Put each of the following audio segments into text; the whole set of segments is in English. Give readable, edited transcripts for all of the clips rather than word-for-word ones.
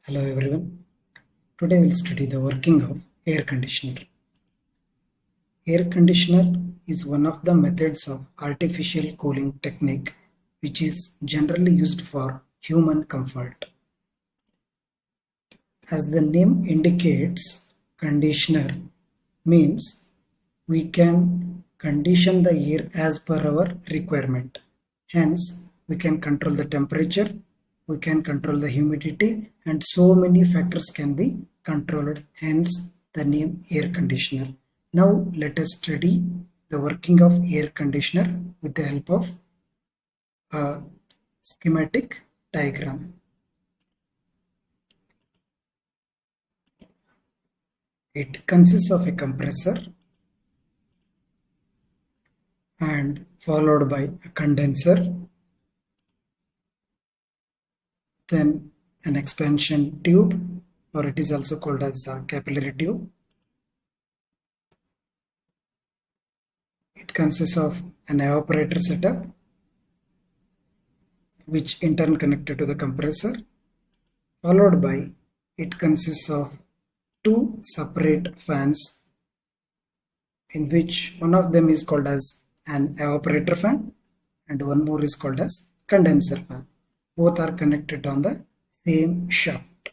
Hello everyone. Today we'll study the working of air conditioner. Air conditioner is one of the methods of artificial cooling technique which is generally used for human comfort. As the name indicates, conditioner means we can condition the air as per our requirement. Hence, we can control the temperature, we can control the humidity, and so many factors can be controlled, hence the name air conditioner. Now let us study the working of air conditioner with the help of a schematic diagram. It consists of a compressor and followed by a condenser, then an expansion tube, or it is also called as a capillary tube. It consists of an evaporator setup which in turn connected to the compressor, followed by it consists of two separate fans in which one of them is called as an evaporator fan and one more is called as condenser fan. Both are connected on the same shaft.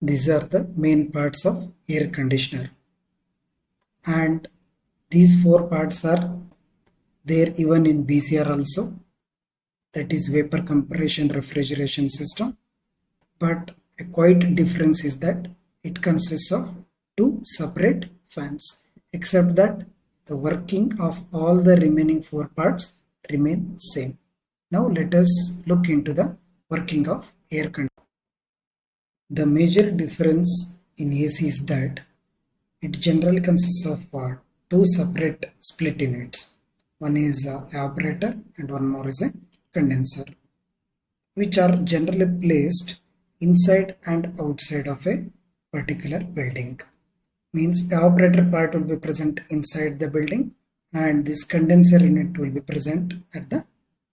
These are the main parts of air conditioner, and these four parts are there even in VCR also, that is vapor compression refrigeration system, but a quite difference is that it consists of two separate fans, except that the working of all the remaining four parts remain same. Now let us look into the working of air conditioner. The major difference in AC is that it generally consists of two separate split units. One is evaporator and one more is a condenser, which are generally placed inside and outside of a particular building. Means evaporator part will be present inside the building and this condenser unit will be present at the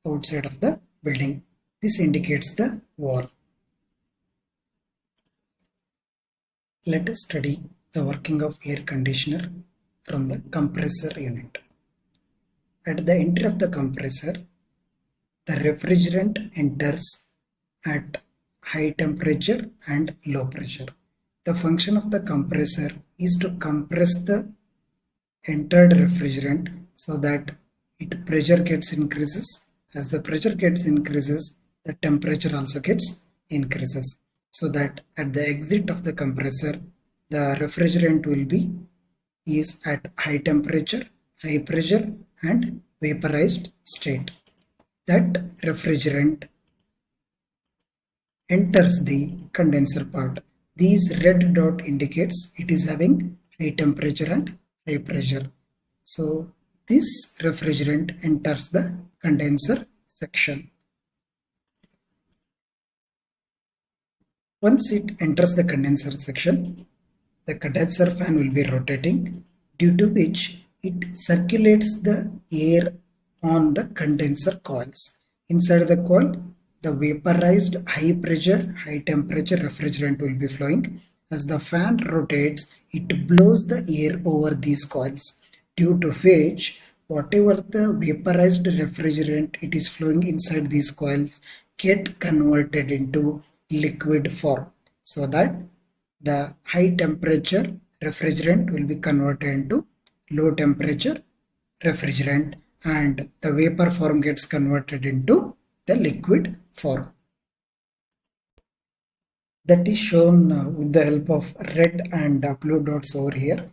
outside of the building. This indicates the wall. Let us study the working of air conditioner from the compressor unit. At the entry of the compressor, the refrigerant enters at high temperature and low pressure. The function of the compressor is to compress the entered refrigerant so that its pressure gets increases. As the pressure gets increases, the temperature also gets increases, so that at the exit of the compressor, the refrigerant will be is at high temperature, high pressure and vaporized state. That refrigerant enters the condenser part. This red dot indicates it is having high temperature and high pressure. So this refrigerant enters the condenser section. Once it enters the condenser section, the condenser fan will be rotating, due to which it circulates the air on the condenser coils. Inside the coil, the vaporized high pressure, high temperature refrigerant will be flowing. As the fan rotates, it blows the air over these coils, due to which whatever the vaporized refrigerant it is flowing inside these coils get converted into liquid form, so that the high temperature refrigerant will be converted into low temperature refrigerant and the vapor form gets converted into the liquid form. That is shown with the help of red and blue dots over here.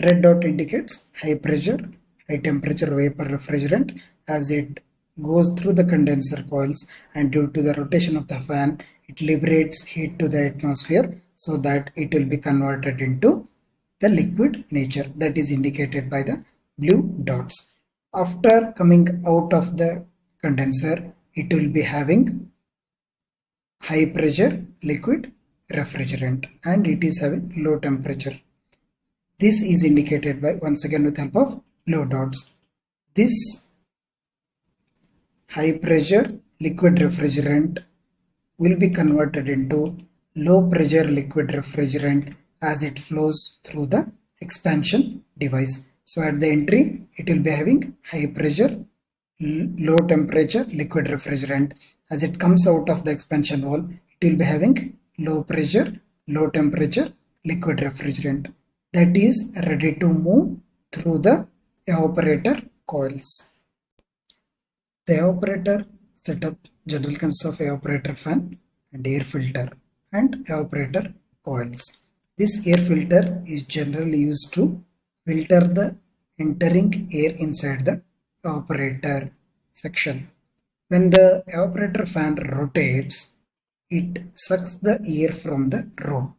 Red dot indicates high pressure, high temperature vapor refrigerant as it goes through the condenser coils, and due to the rotation of the fan, it liberates heat to the atmosphere so that it will be converted into the liquid nature, that is indicated by the blue dots. After coming out of the condenser, it will be having high pressure liquid refrigerant and it is having low temperature. This is indicated by, once again with help of blue dots. This high pressure liquid refrigerant will be converted into low pressure liquid refrigerant as it flows through the expansion device. So at the entry, it will be having high pressure, low temperature liquid refrigerant. As it comes out of the expansion valve, it will be having low pressure, low temperature liquid refrigerant that is ready to move through the evaporator coils. The evaporator setup generally consists of evaporator fan and air filter and evaporator coils. This air filter is generally used to filter the entering air inside the evaporator section. When the evaporator fan rotates, it sucks the air from the room.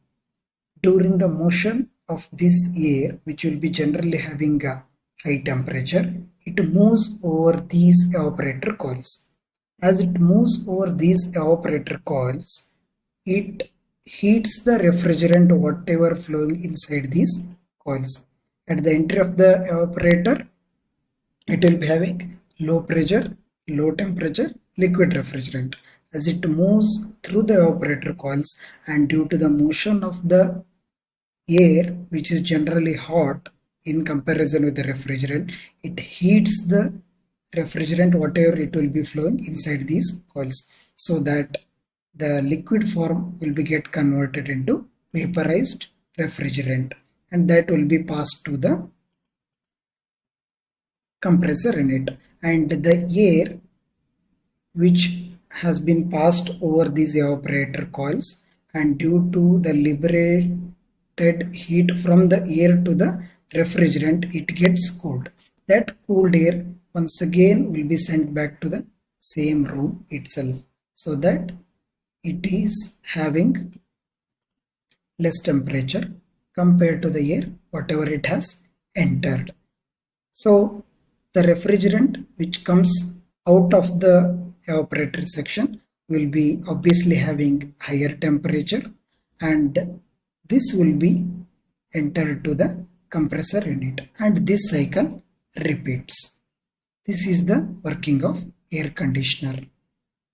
During the motion of this air, which will be generally having a high temperature, it moves over these evaporator coils. As it moves over these evaporator coils, it heats the refrigerant whatever flowing inside these coils. At the entry of the evaporator, it will be having low pressure, low temperature liquid refrigerant. As it moves through the evaporator coils and due to the motion of the air, which is generally hot in comparison with the refrigerant, it heats the refrigerant whatever it will be flowing inside these coils, so that the liquid form will be get converted into vaporized refrigerant, and that will be passed to the compressor unit, and the air which has been passed over these evaporator coils and due to the liberated heat from the air to the refrigerant, it gets cooled. That cooled air once again will be sent back to the same room itself, so that it is having less temperature compared to the air whatever it has entered. So the refrigerant which comes out of the evaporator section will be obviously having higher temperature, and this will be entered to the compressor unit, and this cycle repeats. This is the working of air conditioner.